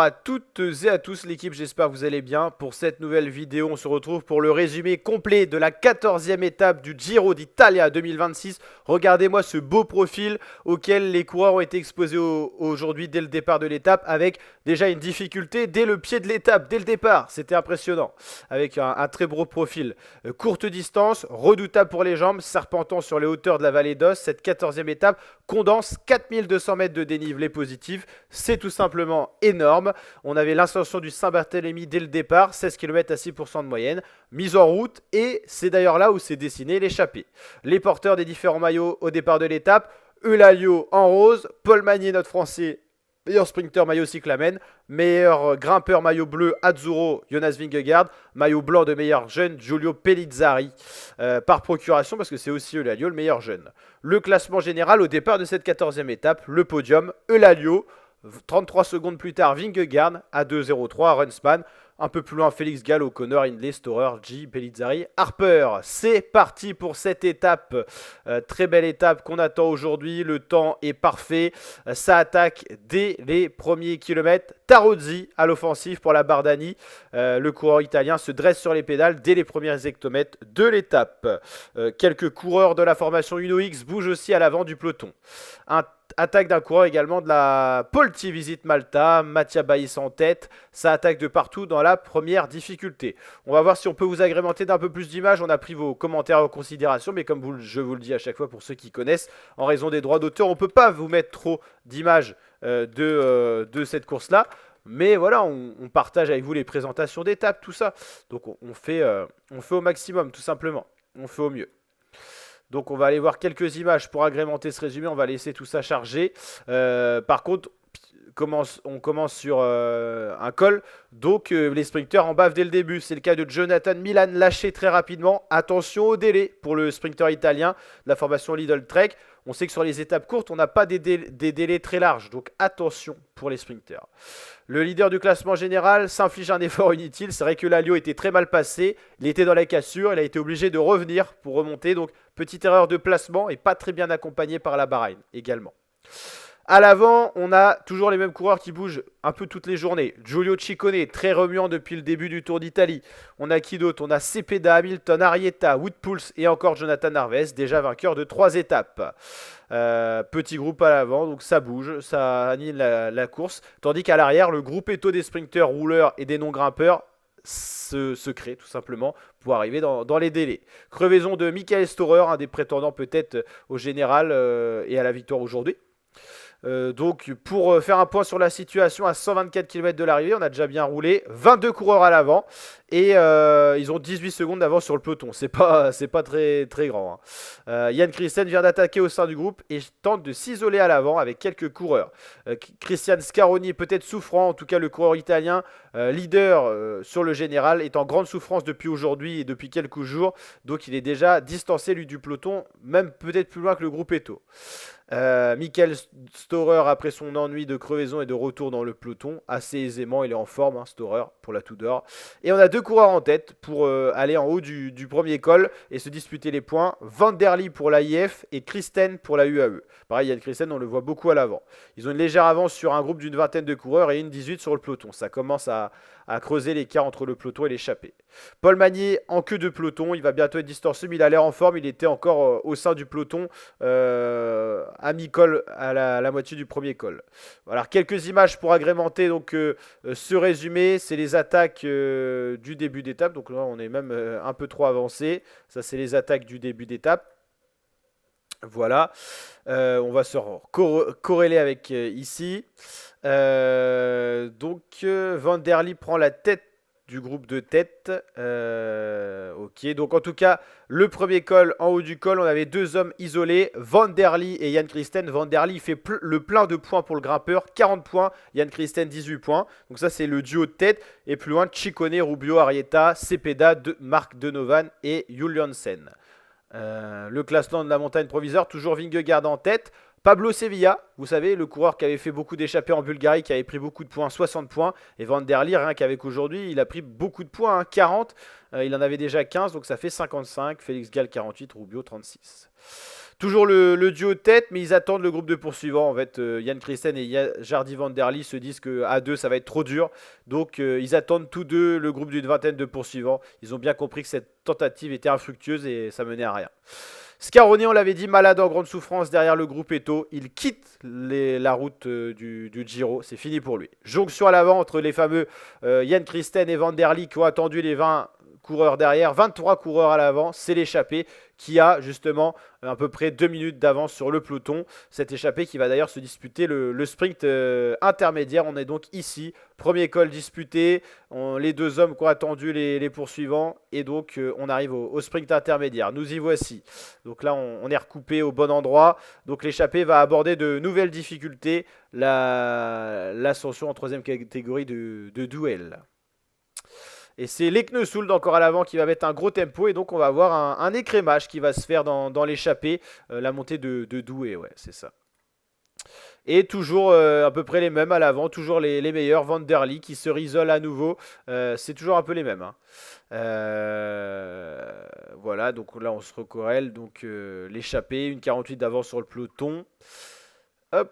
à toutes et à tous l'équipe, j'espère que vous allez bien. Pour cette nouvelle vidéo, on se retrouve pour le résumé complet de la 14e étape du Giro d'Italia 2026. Regardez-moi ce beau profil auquel les coureurs ont été exposés aujourd'hui dès le départ de l'étape, avec déjà une difficulté dès le pied de l'étape, dès le départ. C'était impressionnant, avec un très beau profil. Courte distance, redoutable pour les jambes, serpentant sur les hauteurs de la vallée d'Os. Cette 14e étape condense 4200 mètres de dénivelé positif. C'est tout simplement énorme. On avait l'ascension du Saint-Barthélemy dès le départ, 16 km à 6% de moyenne, mise en route, et c'est d'ailleurs là où s'est dessiné l'échappée. Les porteurs des différents maillots au départ de l'étape: Eulalia en rose, Paul Magnier, notre français, meilleur sprinter maillot cyclamen, meilleur grimpeur maillot bleu Azzurro, Jonas Vingegaard, maillot blanc de meilleur jeune Giulio Pellizzari, par procuration parce que c'est aussi Eulalia le meilleur jeune. Le classement général au départ de cette 14e étape: le podium, Eulalia, 33 secondes plus tard Vingegaard, à 2,03, Runsman, un peu plus loin Félix Gall, O'Connor, Hindley, Storer, G, Pellizzari, Harper. C'est parti pour cette étape, très belle étape qu'on attend aujourd'hui. Le temps est parfait, ça attaque dès les premiers kilomètres. Tarozzi à l'offensive pour la Bardani, le coureur italien se dresse sur les pédales dès les premiers hectomètres de l'étape. Quelques coureurs de la formation UnoX bougent aussi à l'avant du peloton. Attaque d'un coureur également de la Polti Visite Malta, Mattia Baïs en tête. Ça attaque de partout dans la première difficulté. On va voir si on peut vous agrémenter d'un peu plus d'images. On a pris vos commentaires en considération, mais comme je vous le dis à chaque fois pour ceux qui connaissent, en raison des droits d'auteur, on ne peut pas vous mettre trop d'images de cette course-là. Mais voilà, on partage avec vous les présentations d'étapes, tout ça. Donc on fait au maximum, tout simplement. On fait au mieux. Donc on va aller voir quelques images pour agrémenter ce résumé. On va laisser tout ça charger. Par contre, on commence sur un col. Donc les sprinters en bavent dès le début. C'est le cas de Jonathan Milan, lâché très rapidement. Attention au délai pour le sprinter italien de la formation Lidl Trek. On sait que sur les étapes courtes, on n'a pas des délais très larges. Donc attention pour les sprinters. Le leader du classement général s'inflige un effort inutile. C'est vrai que l'Alio était très mal passé. Il était dans la cassure. Il a été obligé de revenir pour remonter. Donc petite erreur de placement et pas très bien accompagné par la Bahreïn également. À l'avant, on a toujours les mêmes coureurs qui bougent un peu toutes les journées. Giulio Ciccone, très remuant depuis le début du Tour d'Italie. On a qui d'autre? On a Cepeda, Hamilton, Arietta, Woodpulse et encore Jonathan Narvaez, déjà vainqueur de 3 étapes. Petit groupe à l'avant, donc ça bouge, ça anime la course. Tandis qu'à l'arrière, le groupe éto des sprinteurs, rouleurs et des non-grimpeurs se crée tout simplement pour arriver dans les délais. Crevaison de Michael Storer, un des prétendants peut-être au général et à la victoire aujourd'hui. Donc pour faire un point sur la situation, à 124 km de l'arrivée, on a déjà bien roulé, 22 coureurs à l'avant et ils ont 18 secondes d'avance sur le peloton. C'est pas très grand, hein. Jan Christen vient d'attaquer au sein du groupe et tente de s'isoler à l'avant avec quelques coureurs. Christian Scaroni est peut-être souffrant, en tout cas le coureur italien, leader sur le général, est en grande souffrance depuis aujourd'hui et depuis quelques jours. Donc il est déjà distancé lui du peloton, même peut-être plus loin que le groupe Eto. Michael Storer, après son ennui de crevaison, est de retour dans le peloton assez aisément. Il est en forme, hein, Storer, pour la Tudor. Et on a 2 coureurs en tête pour aller en haut du premier col et se disputer les points: Van der Lee pour l'AIF et Christen pour la UAE. Pareil, Yann Christen, on le voit beaucoup à l'avant. Ils ont une légère avance sur un groupe d'une vingtaine de coureurs et une 18 sur le peloton. Ça commence à creuser l'écart entre le peloton et l'échappée. Paul Magnier en queue de peloton, il va bientôt être distancé, mais il a l'air en forme. Il était encore au sein du peloton à mi-col, à la moitié du premier col. Voilà, quelques images pour agrémenter donc ce résumé. C'est les attaques du début d'étape. Donc là, on est même un peu trop avancé. Ça, c'est les attaques du début d'étape. Voilà, on va se corréler avec ici. Donc Van der Lee prend la tête du groupe de tête. Ok, donc en tout cas, le premier col, en haut du col, on avait 2 hommes isolés, Van der Lee et Jan Christen. Van der Lee fait le plein de points pour le grimpeur, 40 points, Jan Christen 18 points. Donc ça, c'est le duo de tête. Et plus loin, Ciccone, Rubio, Arietta, Cepeda, Marc Denovan et Juliansen. Le classement de la montagne provisoire, toujours Vingegaard en tête. Pablo Sevilla, vous savez, le coureur qui avait fait beaucoup d'échappées en Bulgarie, qui avait pris beaucoup de points, 60 points. Et Van der Lee, rien qu'avec aujourd'hui, il a pris beaucoup de points, hein, 40. Il en avait déjà 15, donc ça fait 55. Félix Gall, 48. Rubio, 36. Toujours le duo de tête, mais ils attendent le groupe de poursuivants. En fait, Jan Christen et Jardy Van Der Lee se disent qu'à deux, ça va être trop dur. Donc, ils attendent tous deux le groupe d'une vingtaine de poursuivants. Ils ont bien compris que cette tentative était infructueuse et ça menait à rien. Scaroni, on l'avait dit, malade en grande souffrance derrière le groupe Eto. Il quitte la route du Giro. C'est fini pour lui. Jonction à l'avant entre les fameux Jan Christen et Van Der Lee qui ont attendu les 20 coureurs derrière. 23 coureurs à l'avant. C'est l'échappée qui a justement à peu près 2 minutes d'avance sur le peloton. Cette échappée qui va d'ailleurs se disputer le sprint intermédiaire. On est donc ici. Premier col disputé. Les deux hommes qui ont attendu les poursuivants. Et donc on arrive au sprint intermédiaire. Nous y voici. Donc là on est recoupé au bon endroit. Donc l'échappée va aborder de nouvelles difficultés. L'ascension en troisième catégorie de duel. Et c'est Leknessould encore à l'avant qui va mettre un gros tempo. Et donc on va avoir un écrémage qui va se faire dans l'échappée. La montée de Douai, ouais, c'est ça. Et toujours à peu près les mêmes à l'avant. Toujours les meilleurs. Van Der Lee qui se risole à nouveau. C'est toujours un peu les mêmes. Hein. Voilà, donc là on se recorrèle. Donc l'échappée, une 48 d'avance sur le peloton. Hop.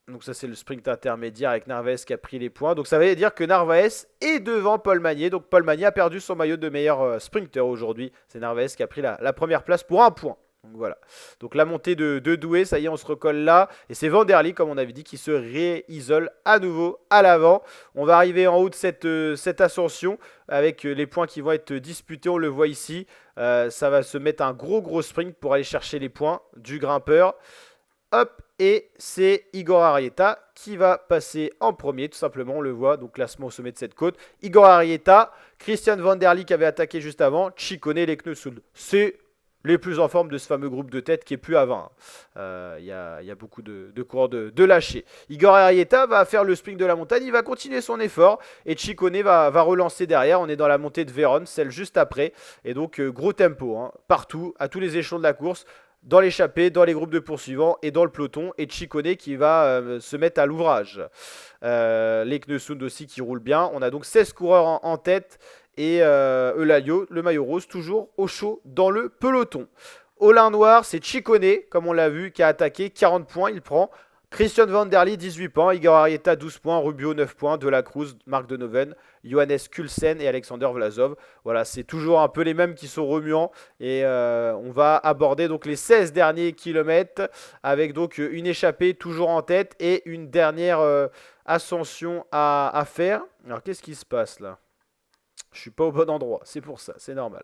Donc ça c'est le sprint intermédiaire avec Narvaez qui a pris les points. Donc ça veut dire que Narvaez est devant Paul Magnier. Donc Paul Magnier a perdu son maillot de meilleur sprinter aujourd'hui. C'est Narvaez qui a pris la première place pour un point. Donc voilà. Donc la montée de Douai, ça y est, on se recolle là. Et c'est Van Der Lee, comme on avait dit, qui se réisole à nouveau à l'avant. On va arriver en haut de cette ascension avec les points qui vont être disputés. On le voit ici. Ça va se mettre un gros sprint pour aller chercher les points du grimpeur. Hop, et c'est Igor Arrieta qui va passer en premier, tout simplement, on le voit, donc classement au sommet de cette côte. Igor Arrieta, Christian Van Der Lee qui avait attaqué juste avant, Ciccone et Leknessould. C'est les plus en forme de ce fameux groupe de tête qui est plus à 20. Il y a beaucoup de coureurs de lâcher. Igor Arrieta va faire le sprint de la montagne, il va continuer son effort et Ciccone va relancer derrière. On est dans la montée de Vérone, celle juste après. Et donc gros tempo, hein, partout, à tous les échelons de la course. Dans l'échappée, dans les groupes de poursuivants et dans le peloton. Et Ciccone qui va se mettre à l'ouvrage. Leknessould aussi qui roule bien. On a donc 16 coureurs en tête. Et Eulaio, le maillot rose, toujours au chaud dans le peloton. Au lin noir, c'est Ciccone, comme on l'a vu, qui a attaqué. 40 points, il prend. Christian Van Der Lee, 18 points. Igor Arrieta, 12 points. Rubio, 9 points. De la Cruz, Marc Denoven, Johannes Kulsen et Alexander Vlasov. Voilà, c'est toujours un peu les mêmes qui sont remuants. Et on va aborder donc les 16 derniers kilomètres avec donc une échappée toujours en tête et une dernière ascension à faire. Alors, qu'est-ce qui se passe là? Je suis pas au bon endroit, c'est pour ça, c'est normal.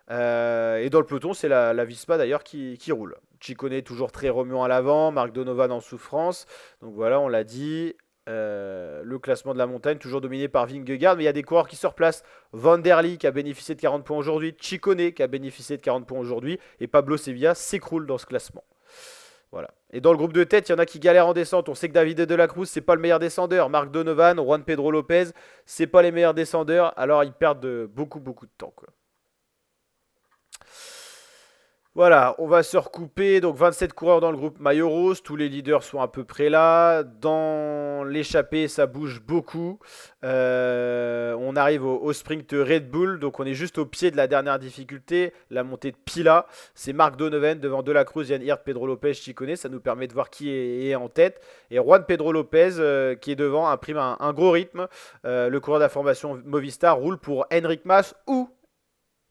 Et dans le peloton, c'est la Vispa d'ailleurs qui roule. Ciccone est toujours très remuant à l'avant, Marc Donovan en souffrance. Donc voilà, on l'a dit. Le classement de la montagne, toujours dominé par Vingegaard, mais il y a des coureurs qui se replacent. Van Der Lee qui a bénéficié de 40 points aujourd'hui, Ciccone qui a bénéficié de 40 points aujourd'hui, et Pablo Sevilla s'écroule dans ce classement. Voilà. Et dans le groupe de tête, il y en a qui galèrent en descente. On sait que David de la Cruz, c'est pas le meilleur descendeur. Marc Donovan, Juan Pedro Lopez, c'est pas les meilleurs descendeurs. Alors ils perdent beaucoup de temps, quoi. Voilà, on va se recouper. Donc 27 coureurs dans le groupe maillot rose. Tous les leaders sont à peu près là. Dans l'échappée, ça bouge beaucoup. On arrive au sprint Red Bull. Donc on est juste au pied de la dernière difficulté. La montée de Pila. C'est Marc Donovan devant De La Cruz, Jan Hirt, Pedro Lopez, Ciccone. Ça nous permet de voir qui est en tête. Et Juan Pedro Lopez qui est devant imprime un gros rythme. Le coureur de la formation Movistar roule pour Enric Mas ou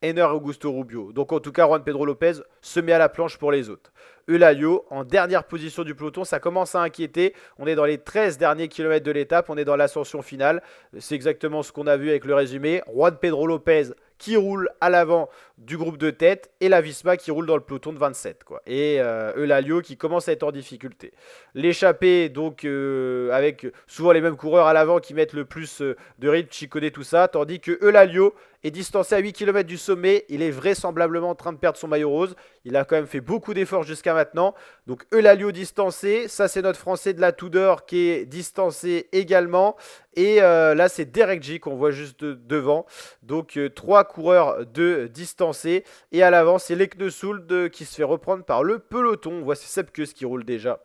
Ener Augusto Rubio. Donc en tout cas, Juan Pedro Lopez se met à la planche pour les autres. Eulaio, en dernière position du peloton, ça commence à inquiéter. On est dans les 13 derniers kilomètres de l'étape, on est dans l'ascension finale. C'est exactement ce qu'on a vu avec le résumé. Juan Pedro Lopez qui roule à l'avant du groupe de tête et la Visma qui roule dans le peloton de 27, quoi. Et Eulaio qui commence à être en difficulté. L'échappée, donc avec souvent les mêmes coureurs à l'avant qui mettent le plus de rythme, Ciccone, tout ça, tandis que Eulaio est distancé à 8 km du sommet. Il est vraisemblablement en train de perdre son maillot rose. Il a quand même fait beaucoup d'efforts jusqu'à maintenant. Donc Eulaio distancé. Ça, c'est notre Français de la Tudor qui est distancé également. Et là, c'est Derek J qu'on voit juste devant. Donc 3 coureurs de distancés. Et à l'avant, c'est Leknessould qui se fait reprendre par le peloton. On voit c'est Sepkus qui roule déjà.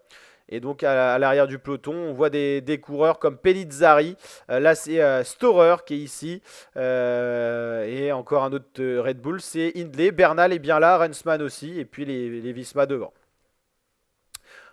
Et donc à l'arrière du peloton, on voit des coureurs comme Pellizzari. Là, c'est Storer qui est ici. Et et encore un autre Red Bull, c'est Hindley. Bernal est bien là, Rensman aussi, et puis les Visma devant.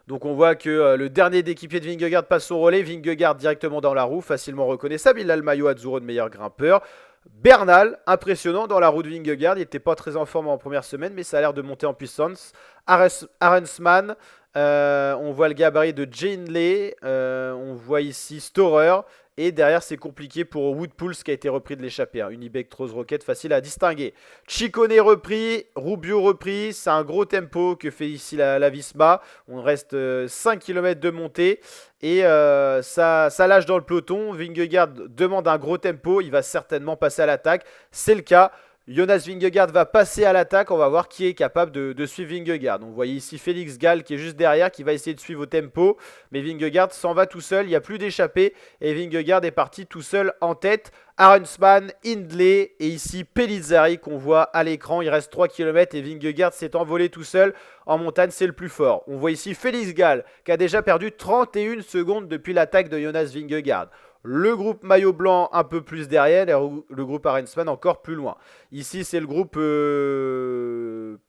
Donc on voit que le dernier d'équipier de Vingegaard passe son relais. Vingegaard directement dans la roue, facilement reconnaissable. Il a le maillot Azzurro de meilleur grimpeur. Bernal, impressionnant dans la roue de Vingegaard. Il n'était pas très en forme en première semaine, mais ça a l'air de monter en puissance. Arensman, on voit le gabarit de Hindley. On voit ici Storer. Et derrière, c'est compliqué pour Woodpulse qui a été repris de l'échappée. Unibec Rose Rocket, facile à distinguer. Ciccone repris, Rubio repris. C'est un gros tempo que fait ici la Visma. On reste 5 km de montée. Et ça lâche dans le peloton. Vingegaard demande un gros tempo. Il va certainement passer à l'attaque. C'est le cas. Jonas Vingegaard va passer à l'attaque. On va voir qui est capable de suivre Vingegaard. Donc, vous voyez ici Félix Gall qui est juste derrière, qui va essayer de suivre au tempo. Mais Vingegaard s'en va tout seul. Il n'y a plus d'échappée. Et Vingegaard est parti tout seul en tête. Arensman, Hindley et ici Pellizzari qu'on voit à l'écran. Il reste 3 km et Vingegaard s'est envolé tout seul. En montagne, c'est le plus fort. On voit ici Félix Gall qui a déjà perdu 31 secondes depuis l'attaque de Jonas Vingegaard. Le groupe maillot blanc un peu plus derrière et le groupe Arensman encore plus loin. Ici, c'est le groupe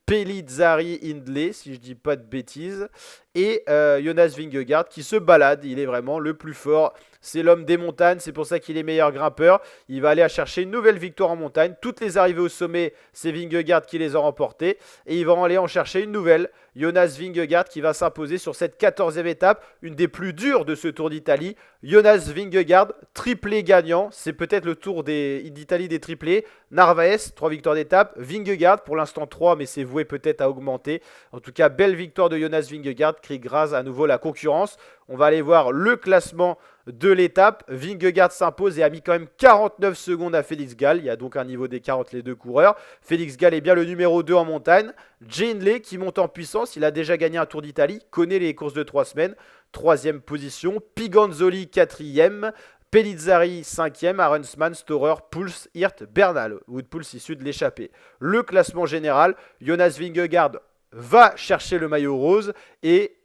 Pellizzari Hindley, si je dis pas de bêtises. Et Jonas Vingegaard qui se balade. Il est vraiment le plus fort. C'est l'homme des montagnes. C'est pour ça qu'il est meilleur grimpeur. Il va aller chercher une nouvelle victoire en montagne. Toutes les arrivées au sommet, c'est Vingegaard qui les a remportées. Et ils vont aller en chercher une nouvelle. Jonas Vingegaard qui va s'imposer sur cette 14e étape. Une des plus dures de ce Tour d'Italie. Jonas Vingegaard, triplé gagnant. C'est peut-être le Tour d'Italie des triplés. Narvaez, 3 victoires d'étape. Vingegaard, pour l'instant 3, mais c'est voué peut-être à augmenter. En tout cas, belle victoire de Jonas Vingegaard qui grâce à nouveau la concurrence. On va aller voir le classement de l'étape. Vingegaard s'impose et a mis quand même 49 secondes à Félix Gall. Il y a donc un niveau d'écart entre les deux coureurs. Félix Gall est bien le numéro 2 en montagne. Hindley qui monte en puissance. Il a déjà gagné un Tour d'Italie. Connaît les courses de 3 semaines. 3e position. Piganzoli 4e. Pellizzari 5e, Arensman, Storer, Pulse, Hirt, Bernal. Woodpulse issu de l'échappée. Le classement général, Jonas Vingegaard va chercher le maillot rose et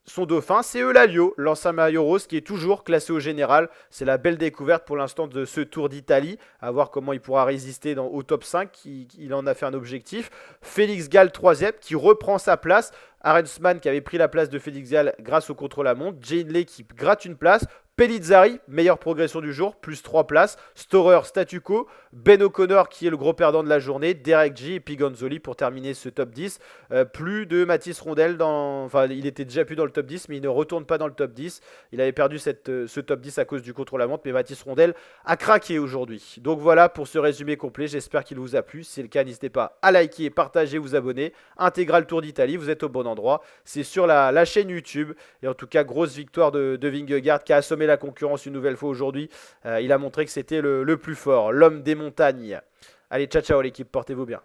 son dauphin, c'est Eulalio, l'ancien maillot rose qui est toujours classé au général. C'est la belle découverte pour l'instant de ce Tour d'Italie. À voir comment il pourra résister au top 5. Il en a fait un objectif. Félix Gall 3e qui reprend sa place. Arensman qui avait pris la place de Félix Gall grâce au contre-la-montre. Hindley qui gratte une place. Pellizzari, meilleure progression du jour, plus 3 places. Storer, statu quo. Ben O'Connor qui est le gros perdant de la journée. Derek G et Piganzoli pour terminer ce top 10. Plus de Mathis Rondel. Enfin, il était déjà plus dans le top 10, mais il ne retourne pas dans le top 10. Il avait perdu ce top 10 à cause du contre-la-montre, mais Mathis Rondel a craqué aujourd'hui. Donc voilà pour ce résumé complet. J'espère qu'il vous a plu. Si c'est le cas, n'hésitez pas à liker, partager, vous abonner. Intégral Tour d'Italie, vous êtes au bon endroit. C'est sur la chaîne YouTube. Et en tout cas, grosse victoire de Vingegaard qui a assommé la concurrence une nouvelle fois aujourd'hui. Il a montré que c'était le plus fort, l'homme des montagnes. Allez, ciao ciao l'équipe, portez-vous bien.